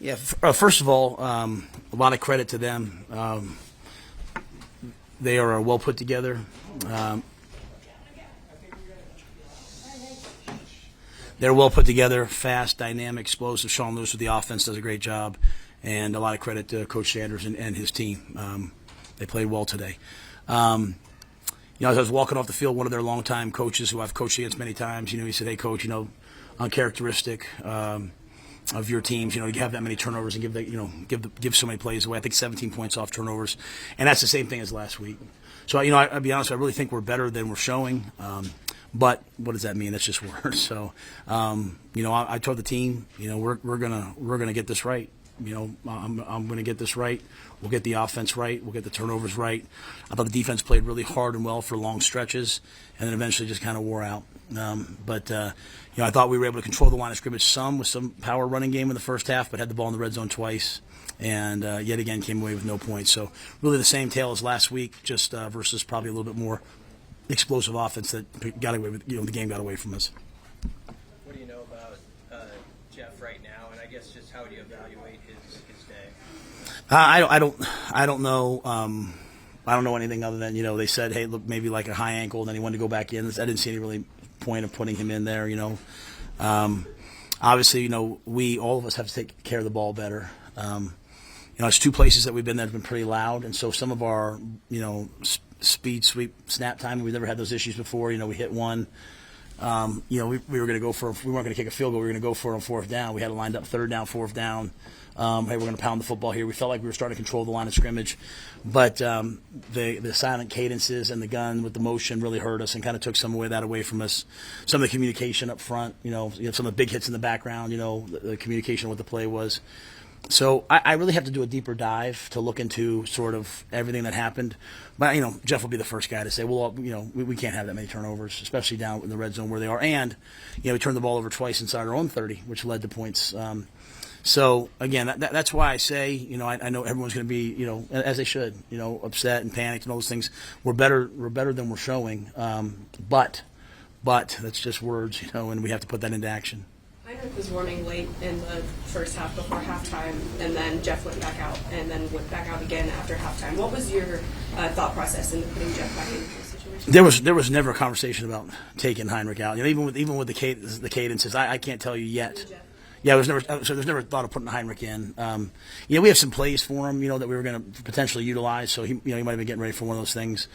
Yeah, first of all, a lot of credit to them. They are well put together. They're well put together, fast, dynamic, explosive. Sean Lewis with the offense does a great job, and a lot of credit to Coach Sanders and his team. They played well today. As I was walking off the field, one of their longtime coaches, who I've coached against many times, he said, "Hey, Coach, uncharacteristic of your teams, you have that many turnovers and give so many plays away. I think 17 points off turnovers, and that's the same thing as last week. So, I'll be honest, I really think we're better than we're showing. But what does that mean? That's just words. So, I told the team, we're gonna get this right. I'm going to get this right. We'll get the offense right. We'll get the turnovers right. I thought the defense played really hard and well for long stretches, and then eventually just kind of wore out. But I thought we were able to control the line of scrimmage some with some power running game in the first half, but had the ball in the red zone twice, and yet again came away with no points. So really the same tale as last week, just versus probably a little bit more explosive offense that got away with. The game got away from us. What do you know about Jeff right now, and I guess just how do you evaluate his day? I don't know. I don't know anything other than they said, hey, look, maybe like a high ankle, and then he wanted to go back in. I didn't see any really point of putting him in there. Obviously, we all of us have to take care of the ball better. It's two places that we've been that have been pretty loud, and so some of our speed sweep snap time, we've never had those issues before. We hit one. We were going to go for. We weren't going to kick a field goal. We were going to go for it on fourth down. We had it lined up third down, fourth down. Hey, we're going to pound the football here. We felt like we were starting to control the line of scrimmage, but the silent cadences and the gun with the motion really hurt us and kind of took some of that away from us. Some of the communication up front, some of the big hits in the background, the communication of what the play was. So I really have to do a deeper dive to look into sort of everything that happened. But, Jeff will be the first guy to say, well, we can't have that many turnovers, especially down in the red zone where they are. And, we turned the ball over twice inside our own 30, which led to points. So, again, that's why I say, I know everyone's going to be, as they should, upset and panicked and all those things. We're better than we're showing. But that's just words, and we have to put that into action. Heinrich was warming late in the first half before halftime, and then Jeff went back out, and then went back out again after halftime. What was your thought process in putting Jeff back in the situation? There was never a conversation about taking Heinrich out. Even with the cadences, I can't tell you yet. Yeah, there's never thought of putting Heinrich in. We have some plays for him, that we were going to potentially utilize. So he might have been getting ready for one of those things.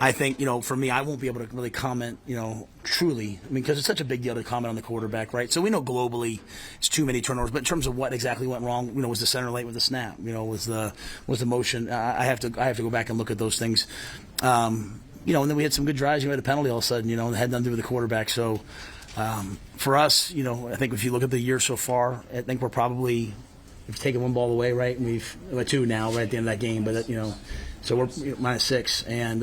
I think, for me, I won't be able to really comment, truly. because it's such a big deal to comment on the quarterback, right? So we know globally it's too many turnovers, but in terms of what exactly went wrong, was the center late with the snap? Was the motion? I have to go back and look at those things. And then we had some good drives. We had a penalty all of a sudden, that had nothing to do with the quarterback. So for us, I think if you look at the year so far, I think we've taken one ball away, right? And we've two now, right at the end of that game, but so we're -6, and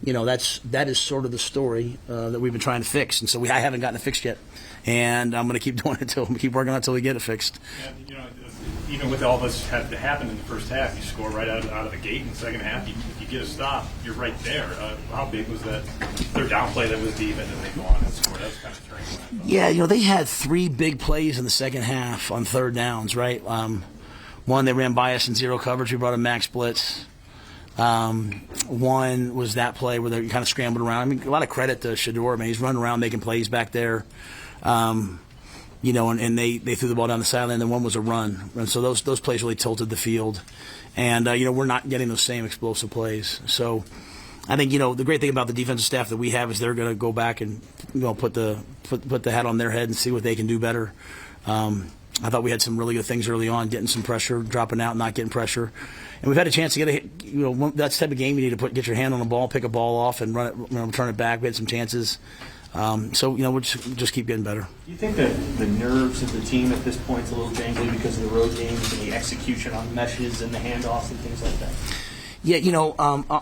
that is sort of the story that we've been trying to fix, and so I haven't gotten it fixed yet, and I'm going to keep doing it keep working on it until we get it fixed. Yeah, even with all this had to happen in the first half, you score right out of the gate in the second half. If you get a stop, you're right there. How big was that third down play that was deep, and then they go on and score? That was kind of strange. Yeah, they had 3 big plays in the second half on third downs, right? One, they ran by us in zero coverage. We brought a max blitz. One was that play where they kind of scrambled around. A lot of credit to Shedeur. He's running around making plays back there. And they threw the ball down the sideline, and then one was a run. And so those plays really tilted the field. And, we're not getting those same explosive plays. So I think, the great thing about the defensive staff that we have is they're going to go back and, put the hat on their head and see what they can do better. I thought we had some really good things early on, getting some pressure, dropping out, not getting pressure. And we've had a chance to get that's the type of game you need to get your hand on the ball, pick a ball off, and run it, turn it back. We had some chances. So we'll just keep getting better. Do you think that the nerves of the team at this point is a little jangly because of the road games and the execution on meshes and the handoffs and things like that? Yeah,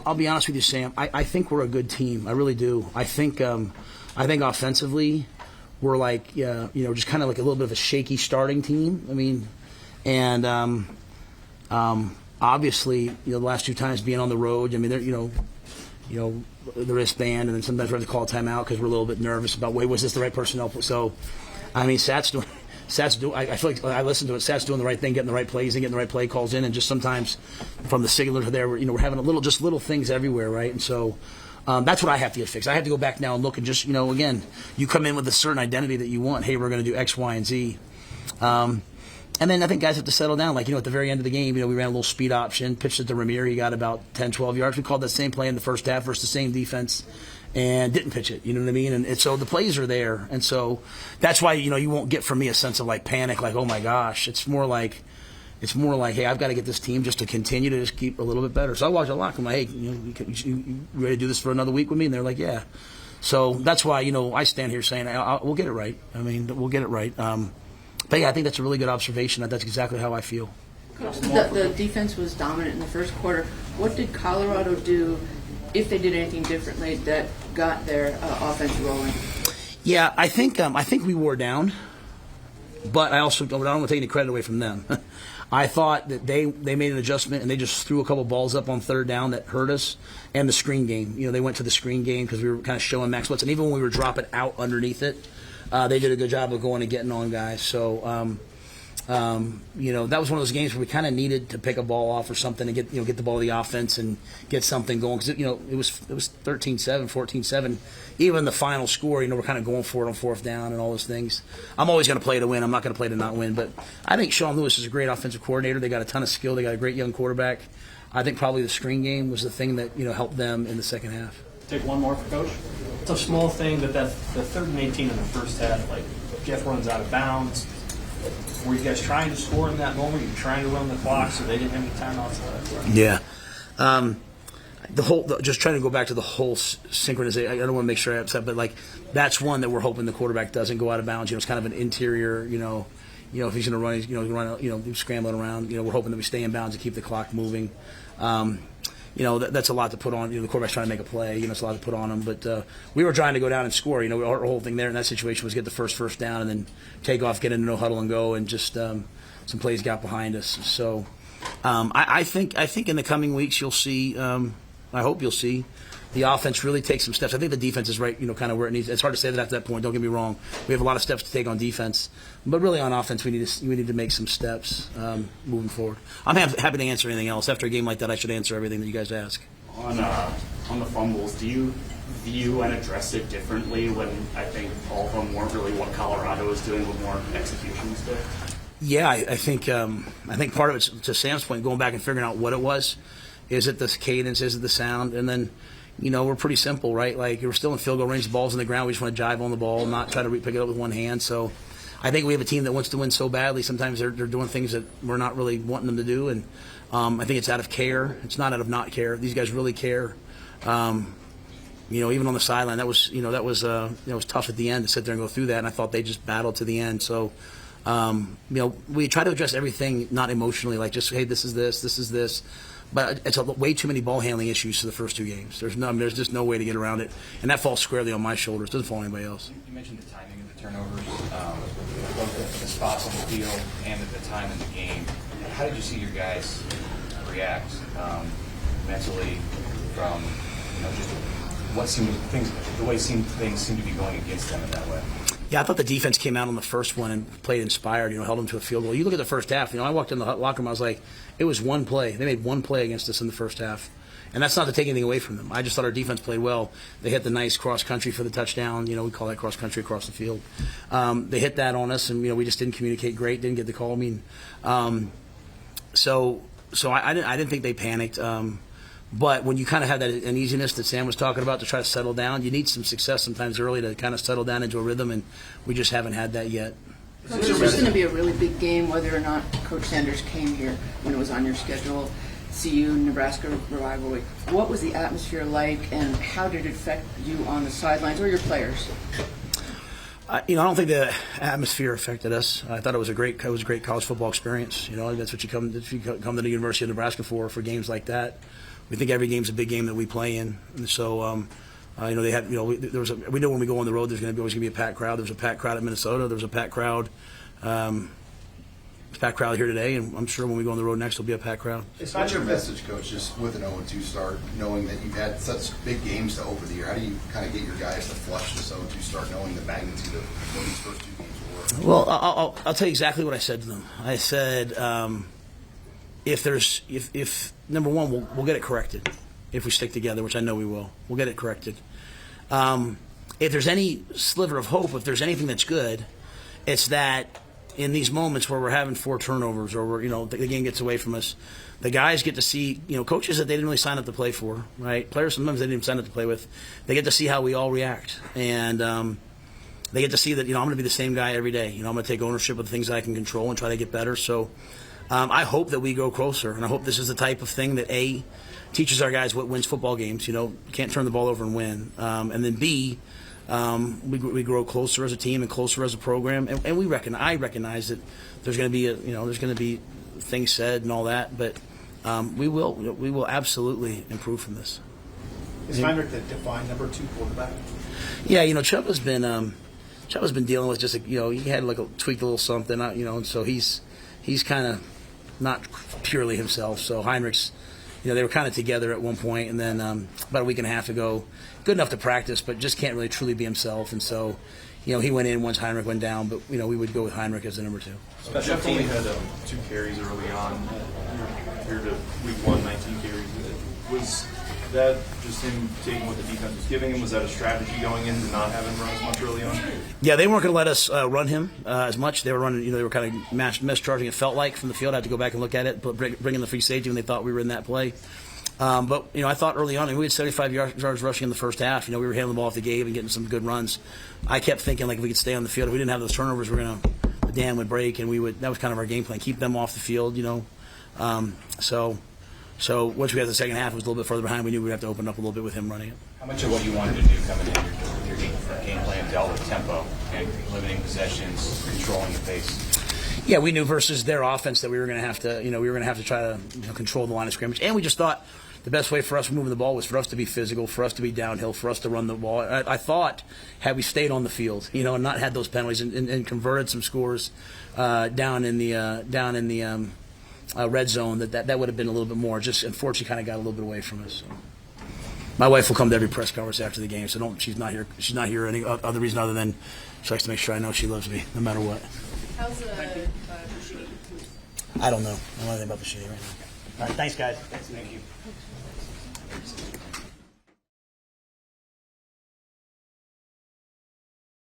I'll be honest with you, Sam. I think we're a good team. I really do. I think offensively we're just kind of like a little bit of a shaky starting team. And obviously, the last 2 times being on the road, they're, the wristband, and then sometimes we have to call a timeout because we're a little bit nervous about, was this the right personnel? So, Sat's I feel like I listen to it. Seth's doing the right thing, getting the right plays and getting the right play calls in, and just sometimes from the signaler to there, we're having little things everywhere, right? And so that's what I have to get fixed. I have to go back now and look and just again, you come in with a certain identity that you want. Hey, we're going to do X, Y, and Z. And then I think guys have to settle down. Like, at the very end of the game, we ran a little speed option, pitched it to Ramir. He got about 10, 12 yards. We called that same play in the first half versus the same defense and didn't pitch it. You know what I mean? And so the plays are there. And so that's why, you won't get from me a sense of, like, panic, like, oh, my gosh. It's more like, hey, I've got to get this team just to continue to just keep a little bit better. So I walked a lot. I'm like, hey, you ready to do this for another week with me? And they're like, yeah. So that's why, I stand here saying, we'll get it right. I mean, we'll get it right. But, yeah, I think that's a really good observation. That's exactly how I feel. The defense was dominant in the first quarter. What did Colorado do, if they did anything differently, that got their offense rolling? Yeah, I think we wore down, but I don't want to take any credit away from them. I thought that they made an adjustment and they just threw a couple balls up on third down that hurt us, and the screen game. They went to the screen game because we were kind of showing max splits, and even when we were dropping out underneath it, they did a good job of going and getting on guys. So, that was one of those games where we kind of needed to pick a ball off or something and get the ball to the offense and get something going. Because, it was 13-7, 14-7. Even the final score, we're kind of going for it on fourth down and all those things. I'm always going to play to win. I'm not going to play to not win. But I think Sean Lewis is a great offensive coordinator. They got a ton of skill. They got a great young quarterback. I think probably the screen game was the thing that, helped them in the second half. Take one more for Coach. It's a small thing that the 3rd and 18 in the first half, like Jeff runs out of bounds. Were you guys trying to score in that moment? Were you trying to run the clock so they didn't have any timeouts? Yeah. Just trying to go back to the whole synchronization. I don't want to make sure I upset, but that's one that we're hoping the quarterback doesn't go out of bounds. It's kind of an interior. If he's going to run, he's going to run. He's scrambling around. We're hoping that we stay in bounds and keep the clock moving. That's a lot to put on. The quarterback's trying to make a play. It's a lot to put on him. But we were trying to go down and score. Our whole thing there in that situation was get the first down and then take off, get into no huddle and go, and just some plays got behind us. So I think in the coming weeks you'll see. I hope you'll see the offense really take some steps. I think the defense is right, kind of where it needs. It's hard to say that at that point. Don't get me wrong. We have a lot of steps to take on defense, but really on offense, we need to make some steps moving forward. I'm happy to answer anything else. After a game like that, I should answer everything that you guys ask. On the fumbles, do you view and address it differently when I think all of them weren't really what Colorado was doing, but more executions did? Yeah, I think part of it's, to Sam's point, going back and figuring out what it was. Is it the cadence? Is it the sound? And then, we're pretty simple, right? Like, we're still in field goal range. The ball's on the ground. We just want to jive on the ball, not try to pick it up with one hand. So I think we have a team that wants to win so badly. Sometimes they're doing things that we're not really wanting them to do. And I think it's out of care. It's not out of not care. These guys really care. Even on the sideline, that was tough at the end to sit there and go through that. And I thought they just battled to the end. So, we try to address everything not emotionally, like just, hey, this is this. But it's way too many ball handling issues to the first two games. There's just no way to get around it, and that falls squarely on my shoulders. It doesn't fall on anybody else. You mentioned the timing of the turnovers, both the spots on the field and at the time in the game. How did you see your guys react mentally from just the way things seem to be going against them in that way? Yeah, I thought the defense came out on the first one and played inspired, held them to a field goal. You look at the first half, I walked in the locker room, I was like, it was one play. They made one play against us in the first half. And that's not to take anything away from them. I just thought our defense played well. They hit the nice cross-country for the touchdown. We call that cross-country across the field. They hit that on us, and, we just didn't communicate great, didn't get the call. So I didn't think they panicked. But when you kind of have that uneasiness that Sam was talking about to try to settle down, you need some success sometimes early to kind of settle down into a rhythm, and we just haven't had that yet. Coach, this was going to be a really big game, whether or not Coach Sanders came here when it was on your schedule. CU, Nebraska rivalry. What was the atmosphere like, and how did it affect you on the sidelines or your players? I don't think the atmosphere affected us. I thought it was a great college football experience. That's what you come to the University of Nebraska for games like that. We think every game's a big game that we play in, and so they had we know when we go on the road there's always going to be a packed crowd. There was a packed crowd at Minnesota. There was a packed crowd. Here today, and I'm sure when we go on the road next, there'll be a packed crowd. It's not your message, Coach, just with an 0-2 start, knowing that you've had such big games to open the year. How do you kind of get your guys to flush this 0-2 start, knowing the magnitude of what these first two games were? Well, I'll tell you exactly what I said to them. I said, if number one, we'll get it corrected if we stick together, which I know we will. We'll get it corrected. If there's any sliver of hope, if there's anything that's good, it's that in these moments where we're having 4 turnovers or we're, the game gets away from us, the guys get to see, coaches that they didn't really sign up to play for, right? Players sometimes they didn't even sign up to play with. They get to see how we all react. And they get to see that, I'm going to be the same guy every day. I'm going to take ownership of the things that I can control and try to get better. So I hope that we go closer. And I hope this is the type of thing that, A, teaches our guys what wins football games. You can't turn the ball over and win. And then, B, we grow closer as a team and closer as a program, and I recognize that there's going to be there's going to be things said and all that, but we will absolutely improve from this. Is Heinrich the defined number 2 quarterback? Yeah, Chuba's been dealing with just he had tweaked a little something, and so he's kind of not purely himself. So Heinrich's. They were kind of together at one point, and then about a week and a half ago, good enough to practice, but just can't really truly be himself. And so, he went in once Heinrich went down, but, we would go with Heinrich as the number 2. Jeff only had 2 carries early on, compared to week 1, 19 carries. Was that just him taking what the defense was giving him? Was that a strategy going in to not have him run as much early on? Yeah, they weren't going to let us run him as much. They were running, they were kind of mischarging, it felt like, from the field. I had to go back and look at it, but bring in the free safety when they thought we were in that play. But, I thought early on, we had 75 yards rushing in the first half. We were handling the ball off the gate and getting some good runs. I kept thinking, if we could stay on the field, if we didn't have those turnovers, the dam would break, and that was kind of our game plan, keep them off the field, So once we got to the second half, it was a little bit further behind. We knew we'd have to open up a little bit with him running it. How much of what you wanted to do coming in your game plan dealt with tempo and limiting possessions, controlling the pace? Yeah, we knew versus their offense that we were going to have to try to control the line of scrimmage, and we just thought the best way for us moving the ball was for us to be physical, for us to be downhill, for us to run the ball. I thought had we stayed on the field, and not had those penalties and converted some scores down in the red zone, that would have been a little bit more. Just unfortunately, kind of got a little bit away from us. So. My wife will come to every press conference after the game, so she's not here. She's not here any other reason other than she likes to make sure I know she loves me, no matter what. How's Bushini? I don't know. I don't know anything about Bushini right now. All right, thanks, guys. Thank you.